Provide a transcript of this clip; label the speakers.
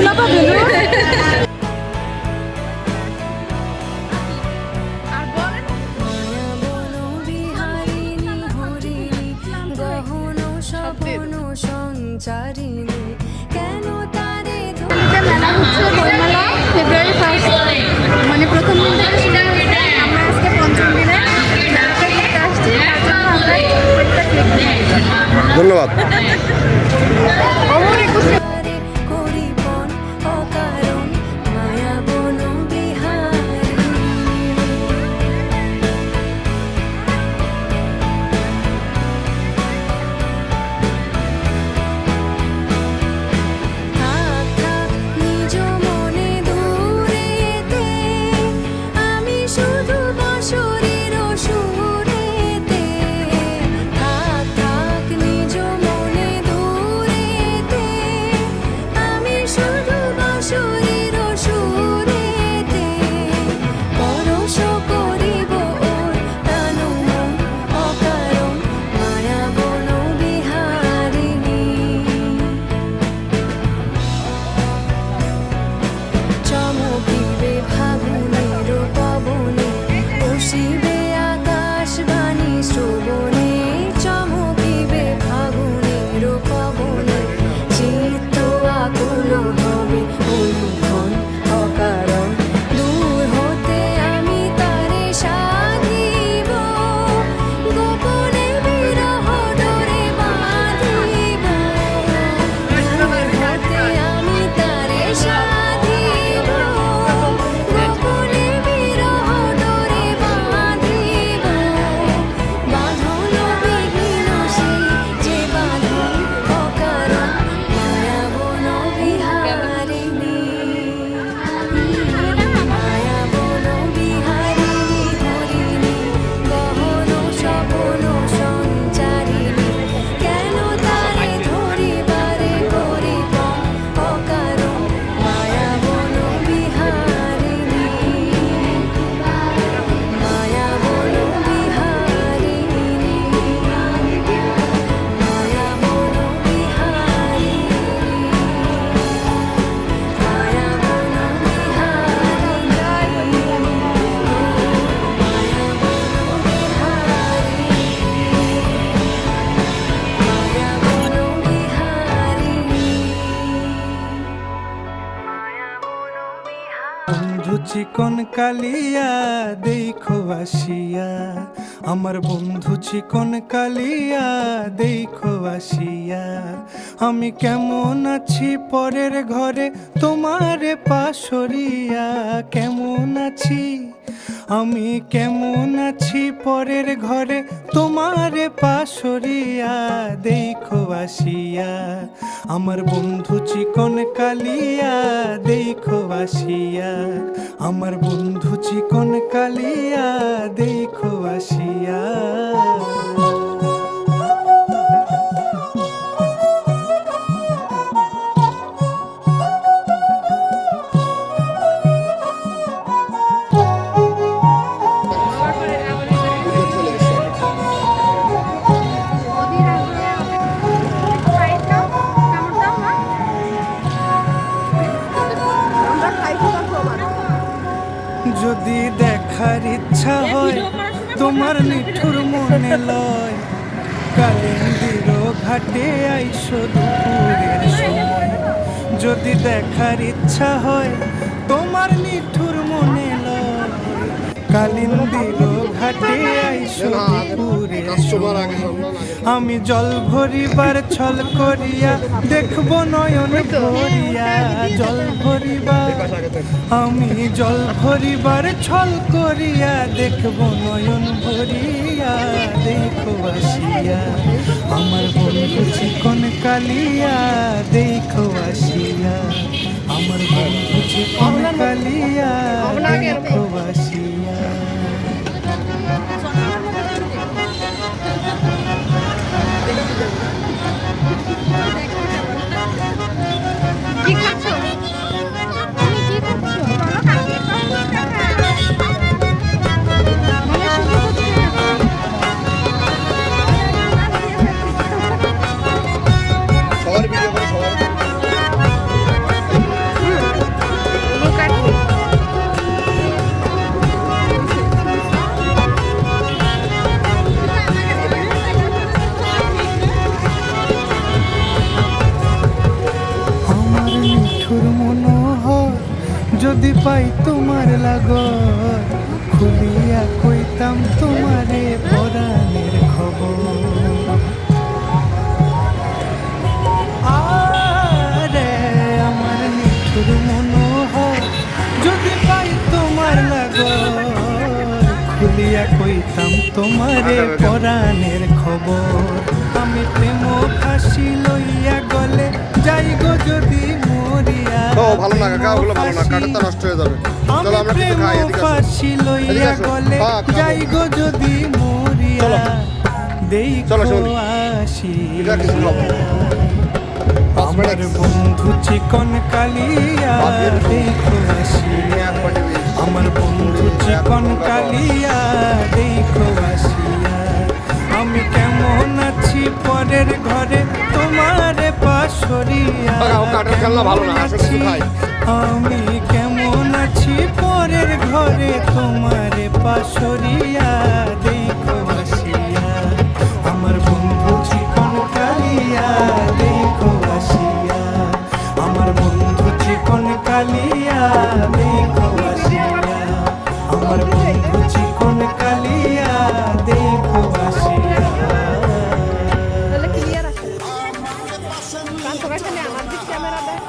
Speaker 1: ফুটলো তো বেলুন।
Speaker 2: সঞ্চারিণী কেন তারে
Speaker 1: মেলা হচ্ছে বইমেলা ফেব্রুয়ারি 1 মানে প্রথম দিন থেকে শুরু হয়েছে। আমরা আজকে পঞ্চম দিনে মেলাতে ঘুরতে আসছি, তার জন্য আমরা প্রত্যেক
Speaker 3: ধন্যবাদ।
Speaker 2: করিপন অকারণ মায়া বন বিহারী থাক থাক নিজ মনে দূরেতে আমি শুধু বাঁশরীর সুরেতে থাক থাক নিজ মনে দূরেতে আমি শুধু বাঁশরীর সুরেতে পরশ করিব ওর প্রাণ মন অকারণ মায়া বন বিহারিণী চমকিবে ফাগুনের পবনে বসিবে আকাশবাণী শ্রবণে চমকিবে ফাগুনের পবনে চিত্ত আকুল হবে অনুক্ষণ অকারণ দূর হতে আমি তারে সাধিব গোপনে বিরহ ডোরে বাঁধিব দূর হতে আমি তারে সাধিব গোপনে বিরহ ডোরে বাঁধিব বাঁধন বিহীন সেই যে বাঁধন অকারণ মায়া বন বিহারিণী মায়া বন বিহারিণী ধরিণী গহন স্বপন সঞ্চারিণী কেন তারে ধরিবারে করিপন অকারণ মায়া বন বিহারিণী মায়া বন বিহারিণী মায়া বন বিহারিণী মায়া বন
Speaker 4: বন্ধু চিকন কালিয়া দেখো আসিয়া, আমার বন্ধু চিকন কালিয়া দেখো আসিয়া, আমি কেমন আছি পরের ঘরে তোমারে পাশরিয়া, কেমন আছি আমি কেমন আছি পরের ঘরে তোমারে পাশরিয়া দেখো আসিয়া, আমার বন্ধু চিকন কালিয়া দেখো আসিয়া, আমার বন্ধু চিকন কালিয়া দেখো আসিয়া। যদি দেখার ইচ্ছা হয় তোমার নিঠুর মনে লয়, কালিন্দির ঘাটে আইসো দুপুরের সময়, যদি দেখার ইচ্ছা হয় তোমার নিঠুর মনে লয়, কালিন্দির ঘাটে আইসো দুপুরের সময়, আমি জল ভরিবার ছল করিয়া দেখবো নয়ন ভরিয়া, জল ভরিবার আমি জল ভরিবার ছল করিয়া দেখবো নয়ন ভরিয়া দেখো আসিয়া, আমার বন্ধু চিকন কালিয়া দেখো আসিয়া, আমার বন্ধু চিকন কালিয়া দেখো আসিয়া।
Speaker 1: কি খাচ্ছো? তুমি কি খাচ্ছো? বলো কাকে? মানে শুধু হচ্ছে
Speaker 3: সবার ভিডিও করে সবার
Speaker 4: যদি পাই তোমার লাগর খুলিয়া কইতাম তোমারে পরাণের খবর। আরে আমার নিঠুর মনোহর যদি পাই তোমার লাগর খুলিয়া কইতাম তোমারে পরাণের খবর। আমি প্রেম ফাঁসি লইয়া গলে যাই গো যদি মরিয়া।
Speaker 3: ও ভালো না কাকা, ওগুলো ভালো না, কাঠের তো নষ্ট হয়ে যাবে। চলো আমরা কিছু খাই, এদিকে আসো।
Speaker 4: ফাঁসি লইয়া
Speaker 3: এদিকে আসো।
Speaker 4: গলে
Speaker 3: হ্যাঁ, খাবো।
Speaker 4: যাই গো যদি মরিয়া।
Speaker 3: চলো।
Speaker 4: দেখো
Speaker 3: চলো, শোনো।
Speaker 4: আসি
Speaker 3: এটা কিছু খাবো।
Speaker 4: আমার বন্ধু চিকন কালিয়া দেখো আসিয়া। আমার বন্ধু চিকন কালিয়া দেখো আসিয়া। আমি কেমন আছি পরের ঘরে তোমারে পাশরিয়া।
Speaker 3: ও কাঠের খেলনা ভালো না, আসো কিছু খাই।
Speaker 4: আমি কেমন আছি পরের ঘরে তোমারে পাশরিয়া দেখো আসিয়া। আমার বন্ধু চিকন কালিয়া দেখো আসিয়া। আমার বন্ধু চিকন কালিয়া দেখো আসিয়া। আমার বন্ধু চিকন কালিয়া দেখো আসিয়া।
Speaker 1: তাহলে ক্লিয়ার আছে কান তো কাটলে আমার দিক ক্যামেরা দেয়